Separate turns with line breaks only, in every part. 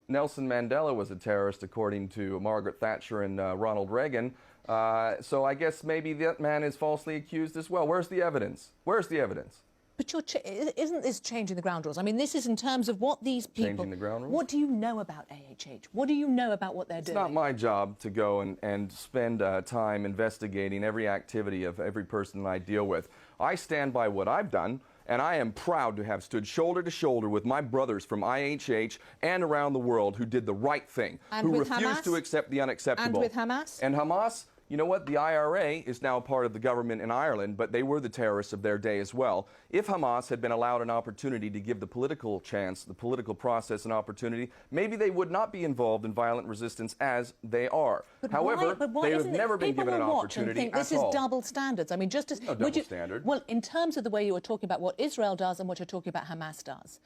Nelson Mandela was a terrorist, according to Margaret Thatcher and Ronald Reagan. So I guess maybe that man is falsely accused as well. Where's the evidence? Where's the evidence?
But isn't this changing the ground rules? I mean, this is in terms of what these people...
Changing the ground rules?
What do you know about AHH? What do you know about what they're doing?
It's not my job to go and spend time investigating every activity of every person that I deal with. I stand by what I've done, and I am proud to have stood shoulder to shoulder with my brothers from IHH and around the world who did the right thing, who refused to accept the unacceptable.
And with Hamas?
And Hamas... You know what? The IRA is now a part of the government in Ireland, but they were the terrorists of their day as well. If Hamas had been allowed an opportunity to give the political chance, the political process an opportunity, maybe they would not be involved in violent resistance as they are.
But
however,
why
they have never been given an opportunity
at all. This is double standards. I mean, just as...
No double standard.
Well, in terms of the way you were talking about what Israel does and what you're talking about Hamas does,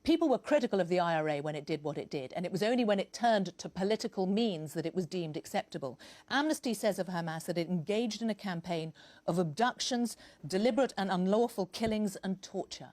people were critical of the IRA when it did what it did, and it was only when it turned to political means that it was deemed acceptable. Amnesty says of Hamas that it engaged in a campaign of abductions, deliberate and unlawful killings and torture.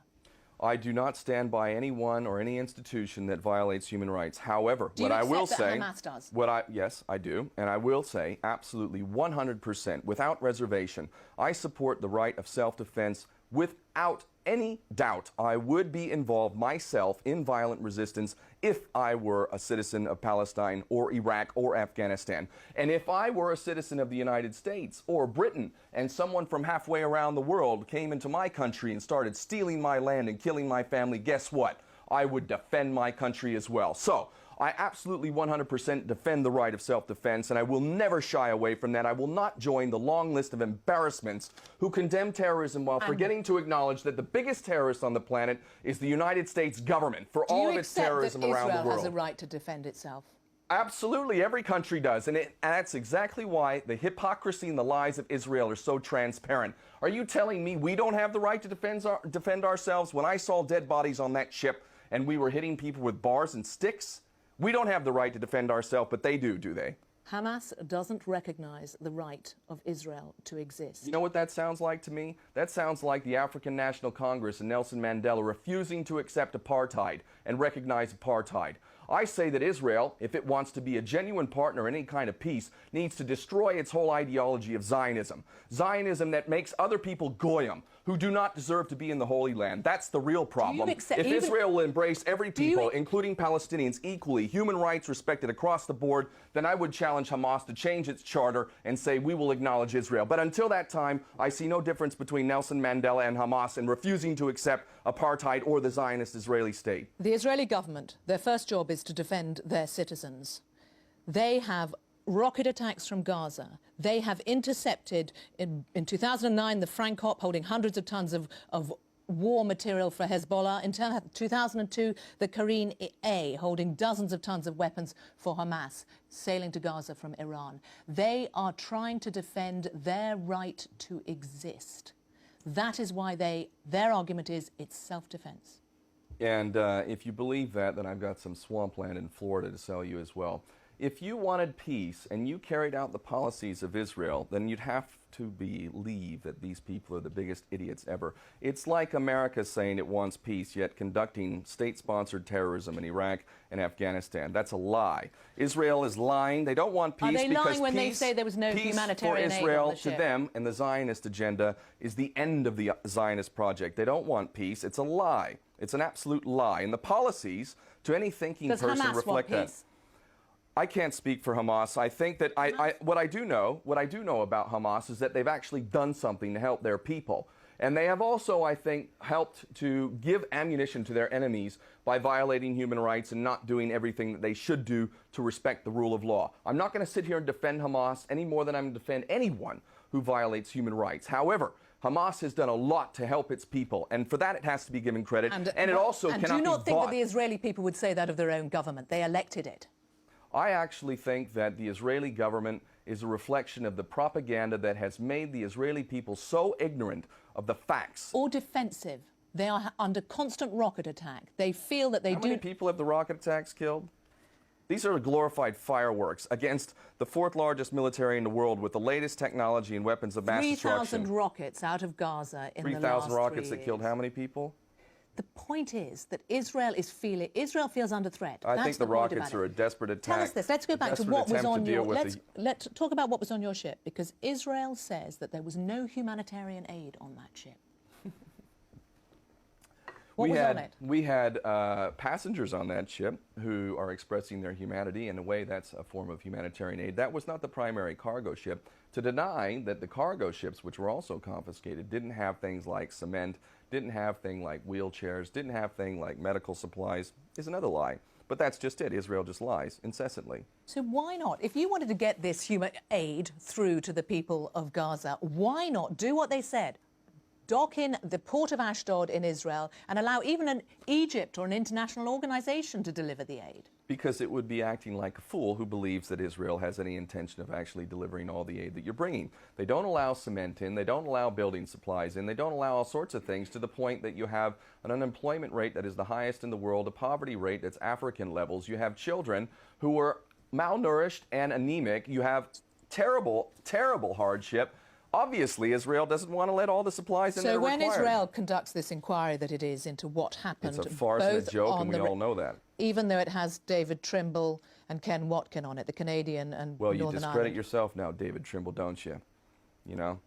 I do not stand by anyone or any institution that violates human rights. However,
what I will say, Hamas does?
Yes, I do, and I will say absolutely 100%, without reservation, I support the right of self-defense without any doubt. I would be involved myself in violent resistance if I were a citizen of Palestine or Iraq or Afghanistan. And if I were a citizen of the United States or Britain and someone from halfway around the world came into my country and started stealing my land and killing my family, guess what? I would defend my country as well. So I absolutely 100% defend the right of self-defense, and I will never shy away from that. I will not join the long list of embarrassments who condemn terrorism while forgetting to acknowledge that the biggest terrorist on the planet is the United States government for all of its terrorism around the world.
Do you accept that Israel has a right to defend itself?
Absolutely, every country does, and that's exactly why the hypocrisy and the lies of Israel are so transparent. Are you telling me we don't have the right to defend ourselves? When I saw dead bodies on that ship and we were hitting people with bars and sticks, we don't have the right to defend ourselves, but they do they?
Hamas doesn't recognize the right of Israel to exist.
You know what that sounds like to me? That sounds like the African National Congress and Nelson Mandela refusing to accept apartheid and recognize apartheid. I say that Israel, if it wants to be a genuine partner in any kind of peace, needs to destroy its whole ideology of Zionism. Zionism that makes other people goyim, who do not deserve to be in the Holy Land. That's the real problem. If Israel will embrace every people, including Palestinians, equally, human rights respected across the board, then I would challenge Hamas to change its charter and say we will acknowledge Israel. But until that time, I see no difference between Nelson Mandela and Hamas in refusing to accept apartheid or the Zionist Israeli state.
The Israeli government, their first job is to defend their citizens. They have rocket attacks from Gaza. They have intercepted, in 2009, the Frank Hop holding hundreds of tons of war material for Hezbollah. In 2002, the Karine A holding dozens of tons of weapons for Hamas, sailing to Gaza from Iran. They are trying to defend their right to exist. That is why their argument is it's self-defense.
And if you believe that, then I've got some swampland in Florida to sell you as well. If you wanted peace and you carried out the policies of Israel, then you'd have to believe that these people are the biggest idiots ever. It's like America saying it wants peace, yet conducting state-sponsored terrorism in Iraq and Afghanistan. That's a lie. Israel is lying. They don't want peace.
Are they lying when they say there was no humanitarian aid on the ship? Peace for Israel, to them, and the Zionist agenda is the end of the Zionist project. They don't want peace. It's a lie. It's an absolute lie. And the policies, to any thinking person, reflect that. I can't speak for Hamas. I think that what I do know about Hamas is that they've actually done something to help their people. And they have also, I think, helped to give ammunition to their enemies by violating human rights and not doing everything that they should do to respect the rule of law. I'm not going to sit here and defend Hamas any more than I'm going to defend anyone who violates human rights. However, Hamas has done a lot to help its people, and for that it has to be given credit. And it also cannot be bought. And do you not think that the Israeli people would say that of their own government? They elected it.
I actually think that the Israeli government is a reflection of the propaganda that has made the Israeli people so ignorant of the facts.
Or defensive. They are under constant rocket attack. They feel that they
How many people have the rocket attacks killed? These are glorified fireworks against the fourth largest military in the world with the latest technology and weapons of mass destruction.
3,000 rockets out of Gaza in the last 3 years.
3,000 rockets that killed how many people?
The point is that Israel feels under threat.
I think the rockets are a desperate attack.
Tell us this. Let's go back to what was on your... Let's talk about what was on your ship, because Israel says that there was no humanitarian aid on that ship. What was on it?
We had passengers on that ship who are expressing their humanity. In a way, that's a form of humanitarian aid. That was not the primary cargo ship. To deny that the cargo ships, which were also confiscated, didn't have things like cement, didn't have things like wheelchairs, didn't have things like medical supplies, is another lie. But that's just it. Israel just lies incessantly.
So why not? If you wanted to get this human aid through to the people of Gaza, why not do what they said? Dock in the port of Ashdod in Israel and allow even an Egypt or an international organization to deliver the aid?
Because it would be acting like a fool who believes that Israel has any intention of actually delivering all the aid that you're bringing. They don't allow cement in, they don't allow building supplies in, they don't allow all sorts of things, to the point that you have an unemployment rate that is the highest in the world, a poverty rate that's African levels. You have children who are malnourished and anemic. You have terrible, terrible hardship. Obviously, Israel doesn't want to let all the supplies in there required.
So when Israel conducts this inquiry that it is into what happened...
It's a farce and a joke, and we all know that.
Even though it has David Trimble and Ken Watkin on it, the Canadian and Northern Ireland.
Well, you discredit yourself now, David Trimble, don't you? You know?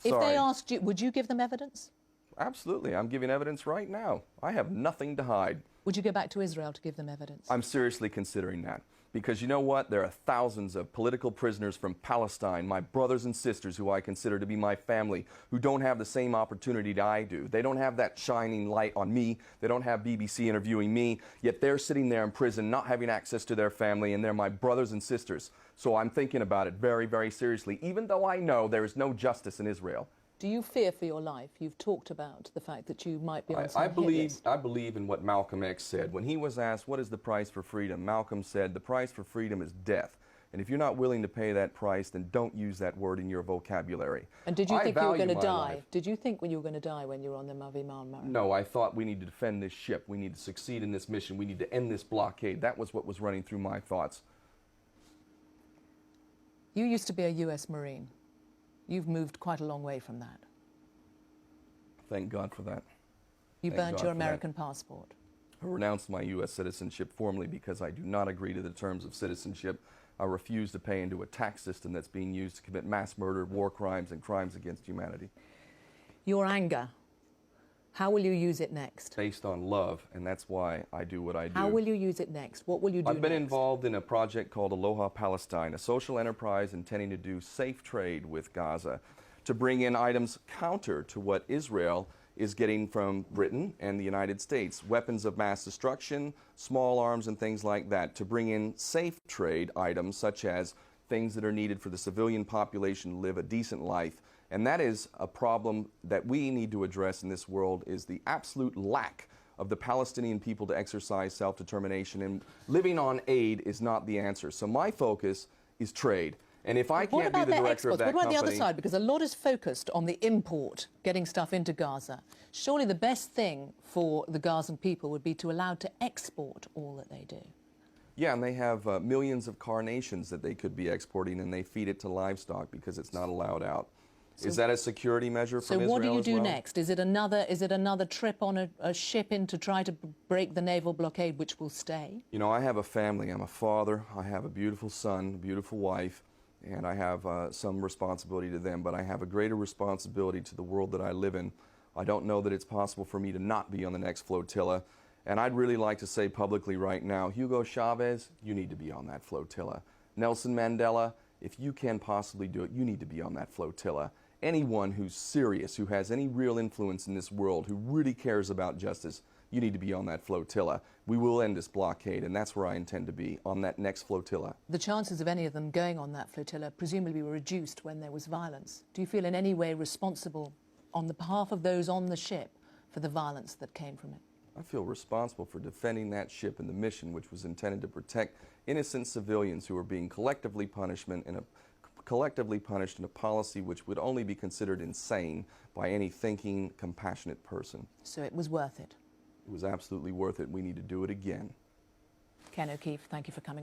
If they asked you, would you give them evidence?
Absolutely. I'm giving evidence right now. I have nothing to hide.
Would you go back to Israel to give them evidence?
I'm seriously considering that. Because you know what? There are thousands of political prisoners from Palestine, my brothers and sisters who I consider to be my family, who don't have the same opportunity that I do. They don't have that shining light on me. They don't have BBC interviewing me. Yet they're sitting there in prison, not having access to their family, and they're my brothers and sisters. So I'm thinking about it very, very seriously, even though I know there is no justice in Israel.
Do you fear for your life? You've talked about the fact that you might be on some
I believe in what Malcolm X said. When he was asked, what is the price for freedom? Malcolm said, the price for freedom is death. And if you're not willing to pay that price, then don't use that word in your vocabulary.
And did you think you were going to die? Did you think you were going to die when you were on the Mavi Marmara?
No, I thought we need to defend this ship. We need to succeed in this mission. We need to end this blockade. That was what was running through my thoughts.
You used to be a U.S. Marine. You've moved quite a long way from that.
Thank God for that.
You burnt your American passport.
I renounced my U.S. citizenship formally because I do not agree to the terms of citizenship. I refuse to pay into a tax system that's being used to commit mass murder, war crimes, and crimes against humanity.
Your anger, how will you use it next?
Based on love, and that's why I do what I do.
How will you use it next? What will you do
I've been
next?
involved in a project called Aloha Palestine, a social enterprise intending to do safe trade with Gaza, to bring in items counter to what Israel is getting from Britain and the United States, weapons of mass destruction, small arms and things like that, to bring in safe trade items such as things that are needed for the civilian population to live a decent life. And that is a problem that we need to address in this world, is the absolute lack of the Palestinian people to exercise self-determination, and living on aid is not the answer. So my focus is trade. And if I can't be the director of that company...
What about the other side? Because a lot is focused on the import, getting stuff into Gaza. Surely the best thing for the Gazan people would be to allow to export all that they do.
Yeah, and they have millions of carnations that they could be exporting, and they feed it to livestock because it's not allowed out. So, is that a security measure from Israel as well?
So what do you do next? Is it another trip on a ship in to try to break the naval blockade, which will stay?
You know, I have a family. I'm a father. I have a beautiful son, a beautiful wife, and I have some responsibility to them, but I have a greater responsibility to the world that I live in. I don't know that it's possible for me to not be on the next flotilla, and I'd really like to say publicly right now, Hugo Chavez, you need to be on that flotilla. Nelson Mandela, if you can possibly do it, you need to be on that flotilla. Anyone who's serious, who has any real influence in this world, who really cares about justice, you need to be on that flotilla. We will end this blockade, and that's where I intend to be, on that next flotilla.
The chances of any of them going on that flotilla presumably were reduced when there was violence. Do you feel in any way responsible on the behalf of those on the ship for the violence that came from it?
I feel responsible for defending that ship and the mission, which was intended to protect innocent civilians who are being collectively punished in a policy which would only be considered insane by any thinking, compassionate person.
So it was worth it?
It was absolutely worth it. We need to do it again.
Ken O'Keefe, thank you for coming.